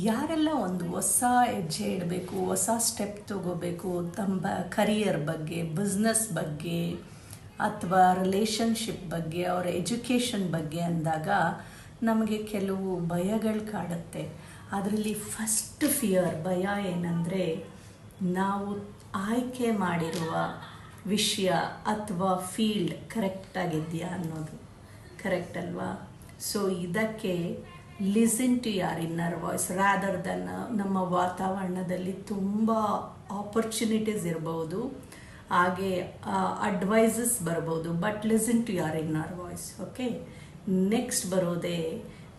ಯಾರೆಲ್ಲ ಒಂದು ಹೊಸ ಹೆಜ್ಜೆ ಇಡಬೇಕು, ಹೊಸ ಸ್ಟೆಪ್ ತಗೋಬೇಕು, ತಮ್ಮ ಕರಿಯರ್ ಬಗ್ಗೆ, ಬಿಸ್ನೆಸ್ ಬಗ್ಗೆ ಅಥವಾ ರಿಲೇಷನ್ಶಿಪ್ ಬಗ್ಗೆ, ಅವರ ಎಜುಕೇಷನ್ ಬಗ್ಗೆ ಅಂದಾಗ ನಮಗೆ ಕೆಲವು ಭಯಗಳು ಕಾಡುತ್ತೆ. ಅದರಲ್ಲಿ ಫಸ್ಟ್ ಭಯ ಏನಂದರೆ, ನಾವು ಆಯ್ಕೆ ಮಾಡಿರುವ ವಿಷಯ ಅಥವಾ ಫೀಲ್ಡ್ ಕರೆಕ್ಟಾಗಿದೆಯಾ ಅನ್ನೋದು. ಕರೆಕ್ಟ್ ಅಲ್ವಾ? ಸೊ ಇದಕ್ಕೆ ಲಿಸನ್ ಟು ಯಾರ್ ಇನ್ನರ್ ವಾಯ್ಸ್ ರಾದರ್ ದನ್ ನಮ್ಮ ವಾತಾವರಣದಲ್ಲಿ ತುಂಬ ಆಪರ್ಚುನಿಟೀಸ್ ಇರ್ಬೋದು, ಹಾಗೆ ಅಡ್ವೈಸಸ್ ಬರ್ಬೋದು, ಬಟ್ ಲಿಸನ್ ಟು ಯಾರ್ ಇನ್ನರ್ ವಾಯ್ಸ್. ಓಕೆ, ನೆಕ್ಸ್ಟ್ ಬರೋದೇ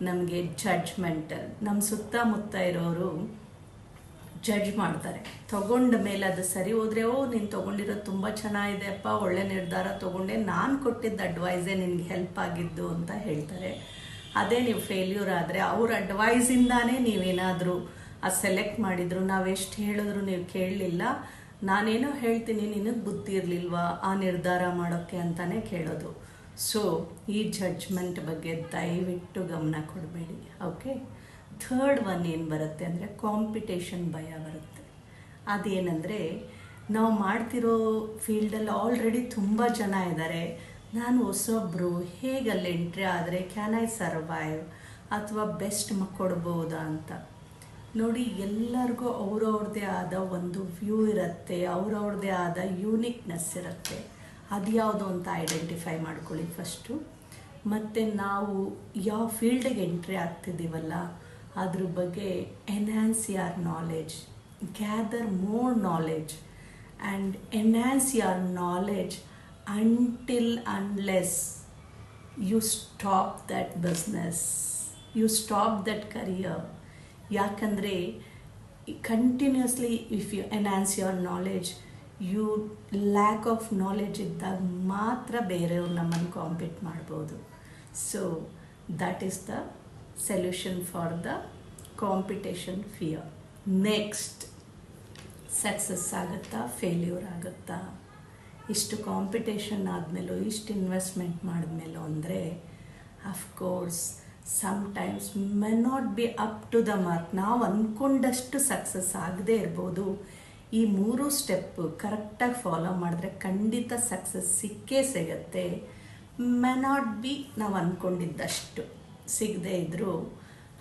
ನಮಗೆ ಜಡ್ಜ್ಮೆಂಟಲ್. ನಮ್ಮ ಸುತ್ತಮುತ್ತ ಇರೋರು ಜಡ್ಜ್ ಮಾಡ್ತಾರೆ. ತೊಗೊಂಡ ಮೇಲೆ ಅದು ಸರಿ ಹೋದರೆ, ನೀನು ತೊಗೊಂಡಿರೋದು ತುಂಬ ಚೆನ್ನಾಗಿದೆ ಅಪ್ಪ, ಒಳ್ಳೆ ನಿರ್ಧಾರ ತೊಗೊಂಡೆ, ನಾನು ಕೊಟ್ಟಿದ್ದ ಅಡ್ವೈಸೇ ನಿನಗೆ ಹೆಲ್ಪ್ ಆಗಿದ್ದು ಅಂತ ಹೇಳ್ತಾರೆ. ಅದೇ ನೀವು ಫೇಲ್ಯೂರ್ ಆದರೆ ಅವ್ರ ಅಡ್ವೈಸಿಂದಾನೇ ನೀವೇನಾದರೂ ಸೆಲೆಕ್ಟ್ ಮಾಡಿದ್ರು, ನಾವೆಷ್ಟು ಹೇಳಿದ್ರು ನೀವು ಕೇಳಲಿಲ್ಲ, ನಾನೇನೋ ಹೇಳ್ತೀನಿ ನಿನಗೆ ಬುದ್ಧಿ ಇರಲಿಲ್ವಾ ಆ ನಿರ್ಧಾರ ಮಾಡೋಕ್ಕೆ ಅಂತಲೇ ಕೇಳೋದು. ಸೊ ಈ ಜಡ್ಜ್ಮೆಂಟ್ ಬಗ್ಗೆ ದಯವಿಟ್ಟು ಗಮನ ಕೊಡಬೇಡಿ. ಓಕೆ, ಥರ್ಡ್ ಒನ್ ಏನು ಬರುತ್ತೆ ಅಂದರೆ ಕಾಂಪಿಟೇಷನ್ ಭಯ ಬರುತ್ತೆ. ಅದೇನೆಂದರೆ, ನಾವು ಮಾಡ್ತಿರೋ ಫೀಲ್ಡಲ್ಲಿ ಆಲ್ರೆಡಿ ತುಂಬ ಜನ ಇದ್ದಾರೆ, ನಾನು ಹೊಸೊಬ್ಬರು, ಹೇಗಲ್ಲಿ ಎಂಟ್ರಿ ಆದರೆ ಕ್ಯಾನ್ ಐ ಸರ್ವೈವ್ ಅಥವಾ ಬೆಸ್ಟ್ ಕೊಡ್ಬೋದಾ ಅಂತ ನೋಡಿ. ಎಲ್ಲರಿಗೂ ಅವ್ರವ್ರದ್ದೇ ಆದ ಒಂದು ವ್ಯೂ ಇರುತ್ತೆ, ಅವ್ರವ್ರದ್ದೇ ಆದ ಯೂನಿಕ್ನೆಸ್ ಇರುತ್ತೆ. ಅದು ಯಾವುದು ಅಂತ ಐಡೆಂಟಿಫೈ ಮಾಡ್ಕೊಳ್ಳಿ ಫಸ್ಟು. ಮತ್ತು ನಾವು ಯಾವ ಫೀಲ್ಡಿಗೆ ಎಂಟ್ರಿ ಆಗ್ತಿದ್ದೀವಲ್ಲ ಅದ್ರ ಬಗ್ಗೆ enhance your knowledge, gather more knowledge and enhance your knowledge until unless you stop that business, you stop that career. ಯಾಕಂದರೆ continuously if you enhance your knowledge, you lack of knowledge ಇದ್ದಾಗ ಮಾತ್ರ ಬೇರೆಯವ್ರು ನಮ್ಮನ್ನು compete ಮಾಡ್ಬೋದು. So that is the solution for the competition fear. Next, success ಆಗುತ್ತಾ failure ಆಗುತ್ತಾ? ಇಷ್ಟು competition ಆದಮೇಲೂ, ಇಷ್ಟು ಇನ್ವೆಸ್ಟ್ಮೆಂಟ್ ಮಾಡಿದ್ಮೇಲೂ ಅಂದರೆ of course sometimes may not be up to the mark. ನಾವು ಅಂದ್ಕೊಂಡಷ್ಟು ಸಕ್ಸಸ್ ಆಗದೇ ಇರ್ಬೋದು. ಈ 3 ಸ್ಟೆಪ್ಪು ಕರೆಕ್ಟಾಗಿ ಫಾಲೋ ಮಾಡಿದ್ರೆ ಖಂಡಿತ ಸಕ್ಸಸ್ ಸಿಕ್ಕೇ ಸಿಗತ್ತೆ. ಮೆ ನಾಟ್ ಬಿ ನಾವು ಅಂದ್ಕೊಂಡಿದ್ದಷ್ಟು ಸಿಗದೇ ಇದ್ದರೂ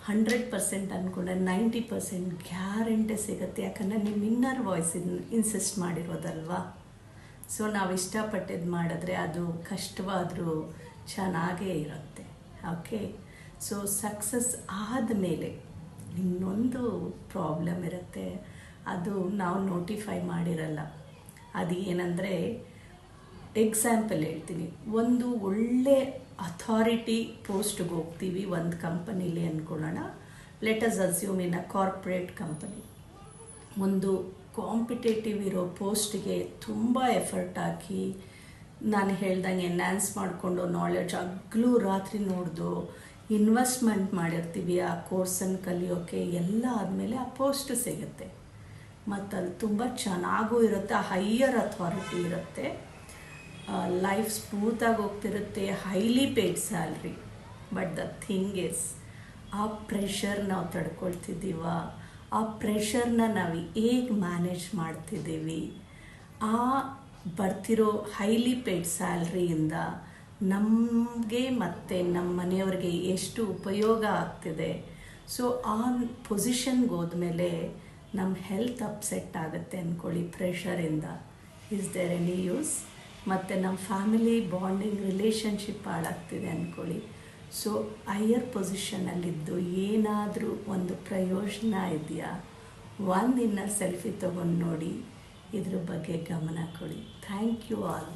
100% ಅಂದ್ಕೊಂಡ್ರೆ 90% ಗ್ಯಾರಂಟಿ ಸಿಗುತ್ತೆ. ಯಾಕಂದರೆ ನಿಮ್ಮ ಇನ್ನರ್ ವಾಯ್ಸ್ ಇನ್ಸಿಸ್ಟ್ ಮಾಡಿರೋದಲ್ವಾ. ಸೊ ನಾವು ಇಷ್ಟಪಟ್ಟಿದ್ದು ಮಾಡಿದ್ರೆ ಅದು ಕಷ್ಟವಾದರೂ ಚೆನ್ನಾಗೇ ಇರುತ್ತೆ. ಓಕೆ, ಸೊ ಸಕ್ಸಸ್ ಆದಮೇಲೆ ಇನ್ನೊಂದು ಪ್ರಾಬ್ಲಮ್ ಇರುತ್ತೆ, ಅದು ನಾವು ನೋಟಿಫೈ ಮಾಡಿರಲ್ಲ. ಅದು ಏನಂದರೆ, ಎಕ್ಸಾಂಪಲ್ ಹೇಳ್ತೀನಿ. ಒಂದು ಒಳ್ಳೆ ಅಥಾರಿಟಿ ಪೋಸ್ಟ್ಗೆ ಹೋಗ್ತೀವಿ ಒಂದು ಕಂಪನಿಲಿ ಅಂದ್ಕೊಳ್ಳೋಣ. Let us assume in a corporate company. ಒಂದು ಕಾಂಪಿಟೇಟಿವ್ ಇರೋ ಪೋಸ್ಟ್ಗೆ ತುಂಬ ಎಫರ್ಟ್ ಹಾಕಿ, ನಾನು ಹೇಳ್ದಂಗೆ ಎನ್ಹ್ಯಾನ್ಸ್ ಮಾಡಿಕೊಂಡು ನಾಲೆಡ್ಜ್ ಹಗಲು ರಾತ್ರಿ ನೋಡ್ದು ಇನ್ವೆಸ್ಟ್ಮೆಂಟ್ ಮಾಡಿರ್ತೀವಿ ಆ ಕೋರ್ಸನ್ನು ಕಲಿಯೋಕ್ಕೆ. ಎಲ್ಲ ಆದಮೇಲೆ ಆ ಪೋಸ್ಟ್ ಸಿಗುತ್ತೆ, ಮತ್ತು ಅಲ್ಲಿ ತುಂಬ ಚೆನ್ನಾಗೂ ಇರುತ್ತೆ, ಹೈಯರ್ ಅಥಾರಿಟಿ ಇರುತ್ತೆ, ಲೈಫ್ ಸ್ಮೂತಾಗಿ ಹೋಗ್ತಿರುತ್ತೆ, highly paid salary. But the thing is, ಆ ಪ್ರೆಷರ್ ನಾವು ತಡ್ಕೊಳ್ತಿದ್ದೀವ, ಆ ಪ್ರೆಷರ್ನ ನಾವು ಹೇಗೆ ಮ್ಯಾನೇಜ್ ಮಾಡ್ತಿದ್ದೀವಿ, ಆ ಬರ್ತಿರೋ ಹೈಲಿ ಪೇಯ್ಡ್ ಸ್ಯಾಲ್ರಿಯಿಂದ ನಮಗೆ ಮತ್ತು ನಮ್ಮ ಮನೆಯವ್ರಿಗೆ ಎಷ್ಟು ಉಪಯೋಗ ಆಗ್ತಿದೆ. ಸೊ ಆ ಪೊಸಿಷನ್ಗೆ ಹೋದ್ಮೇಲೆ ನಮ್ಮ ಹೆಲ್ತ್ ಅಪ್ಸೆಟ್ ಆಗುತ್ತೆ ಅಂದ್ಕೊಳ್ಳಿ ಪ್ರೆಷರಿಂದ. Is there any use? ಮತ್ತು ನಮ್ಮ ಫ್ಯಾಮಿಲಿ ಬಾಂಡಿಂಗ್ ರಿಲೇಷನ್ಶಿಪ್ ಹಾಳಾಗ್ತಿದೆ ಅಂದ್ಕೊಳ್ಳಿ. ಸೊ ಹೈಯರ್ ಪೊಸಿಷನಲ್ಲಿದ್ದು ಏನಾದರೂ ಒಂದು ಪ್ರಯೋಜನ ಇದೆಯಾ? ಒಂದು ಇನ್ನರ್ ಸೆಲ್ಫಿ ತೊಗೊಂಡು ನೋಡಿ, ಇದ್ರ ಬಗ್ಗೆ ಗಮನ ಕೊಡಿ. Thank you all.